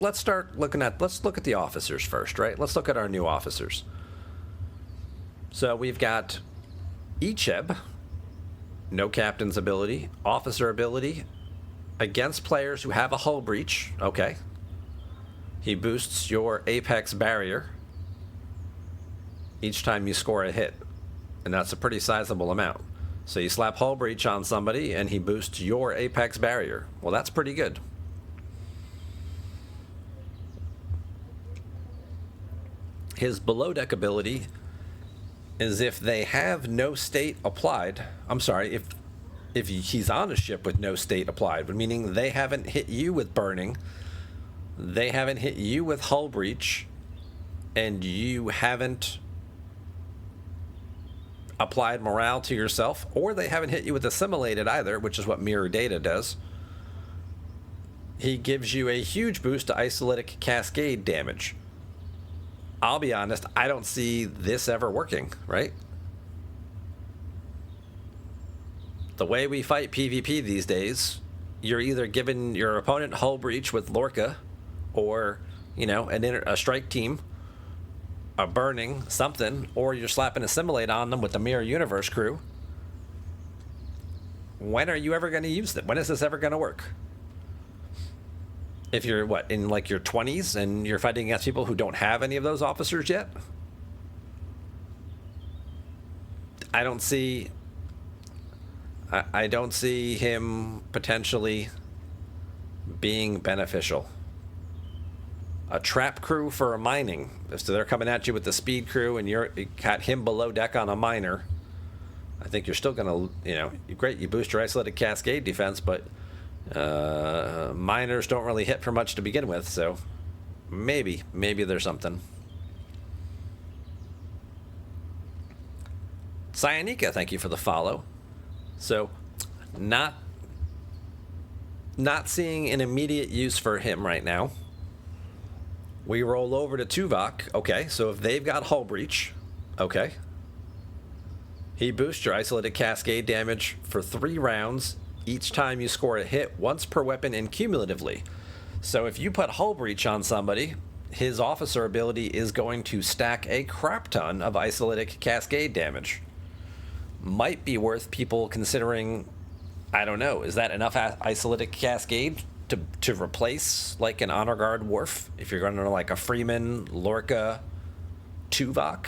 let's look at the officers first, right? Let's look at our new officers. So we've got Icheb, no captain's ability, officer ability, against players who have a hull breach. Okay. He boosts your apex barrier each time you score a hit, and that's a pretty sizable amount. So you slap hull breach on somebody and he boosts your apex barrier. Well, that's pretty good. His below deck ability is if they have no state applied. I'm sorry, if he's on a ship with no state applied, meaning they haven't hit you with burning, they haven't hit you with hull breach, and you haven't applied morale to yourself, or they haven't hit you with assimilated either, which is what mirror data does. He gives you a huge boost to isolytic cascade damage. I'll be honest, I don't see this ever working, right? The way we fight PvP these days, you're either giving your opponent hull breach with Lorca, or, you know, a strike team, a burning, something, or you're slapping assimilate on them with the Mirror Universe crew. When are you ever going to use them? When is this ever going to work? If you're, in like your 20s and you're fighting against people who don't have any of those officers yet? I don't see him potentially being beneficial. A trap crew for a mining. So they're coming at you with the speed crew and you got him below deck on a miner. I think you're still going to, great, you boost your isolated cascade defense, but miners don't really hit for much to begin with, so maybe there's something. Cyanica, thank you for the follow. So, not seeing an immediate use for him right now. We roll over to Tuvok. Okay, so if they've got hull breach, okay. He boosts your isolated cascade damage for 3 rounds each time you score a hit, once per weapon and cumulatively. So if you put hull breach on somebody, his officer ability is going to stack a crap ton of isolated cascade damage. Might be worth people considering, I don't know, is that enough isolated cascade to replace like an honor guard Worf if you're going to like a Freeman, Lorca, Tuvok,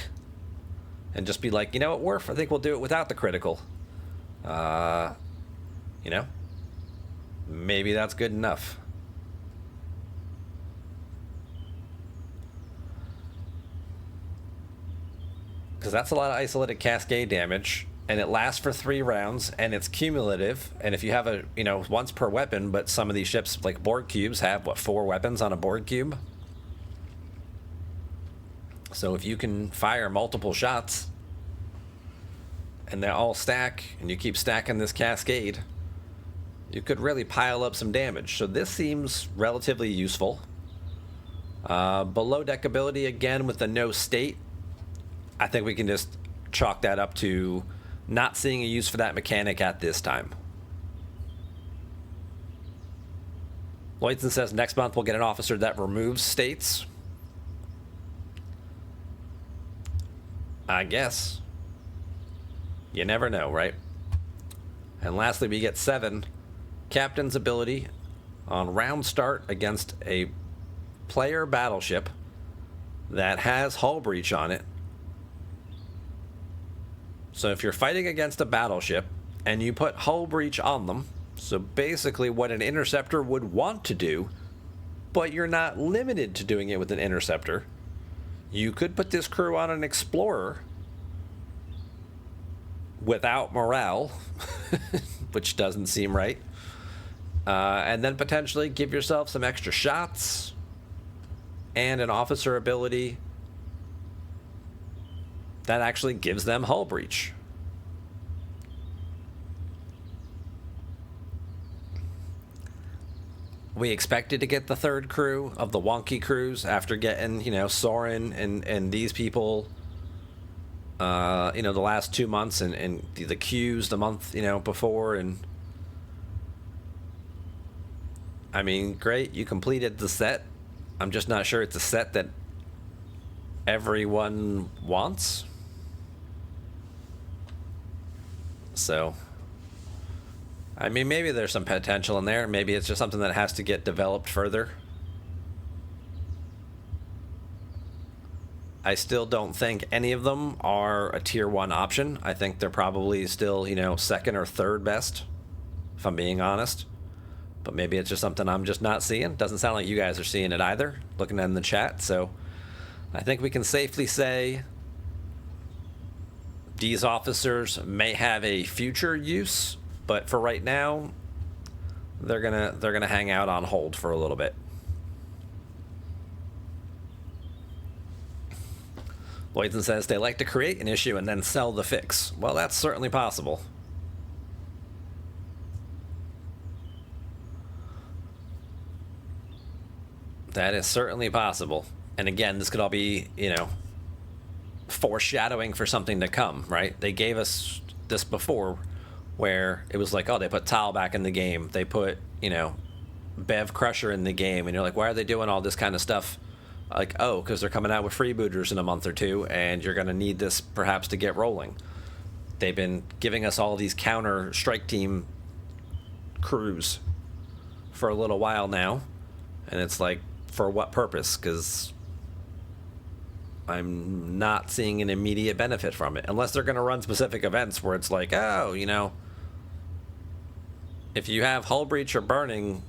and just be like, you know what, Worf, I think we'll do it without the critical. Maybe that's good enough. Because that's a lot of isolated cascade damage, and it lasts for 3 rounds, and it's cumulative. And if you have a, once per weapon, but some of these ships, like Borg cubes, have, 4 weapons on a Borg cube? So if you can fire multiple shots, and they all stack, and you keep stacking this cascade, you could really pile up some damage. So this seems relatively useful. Below deck ability, again, with the no state, I think we can just chalk that up to not seeing a use for that mechanic at this time. Lloydson says next month we'll get an officer that removes states. I guess. You never know, right? And lastly, we get 7. Captain's ability on round start against a player battleship that has hull breach on it. So if you're fighting against a battleship and you put hull breach on them, so basically what an interceptor would want to do, but you're not limited to doing it with an interceptor, you could put this crew on an explorer without morale, which doesn't seem right. And then potentially give yourself some extra shots and an officer ability that actually gives them hull breach. We expected to get the 3rd crew of the wonky crews after getting, Soren and these people, the last 2 months and the queues the month, before. And I mean, great, you completed the set. I'm just not sure it's a set that everyone wants. So, I mean, maybe there's some potential in there. Maybe it's just something that has to get developed further. I still don't think any of them are a tier 1 option. I think they're probably still, second or third best, if I'm being honest. But maybe it's just something I'm just not seeing. Doesn't sound like you guys are seeing it either, looking in the chat. So I think we can safely say these officers may have a future use, but for right now, they're gonna hang out on hold for a little bit. Lloydson says they like to create an issue and then sell the fix. Well, that's certainly possible. That is certainly possible. And again, this could all be, foreshadowing for something to come, right? They gave us this before where it was like, oh, they put Tile back in the game. They put, Bev Crusher in the game. And you're like, why are they doing all this kind of stuff? Like, oh, because they're coming out with freebooters in a month or two, and you're going to need this perhaps to get rolling. They've been giving us all these counter strike team crews for a little while now. And it's like, for what purpose? Because I'm not seeing an immediate benefit from it. Unless they're going to run specific events where it's like, oh, if you have hull breach or burning,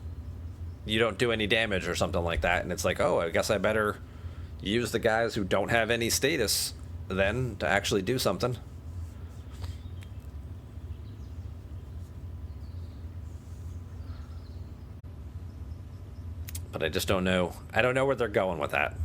you don't do any damage or something like that. And it's like, oh, I guess I better use the guys who don't have any status then to actually do something. But I just don't know. I don't know where they're going with that.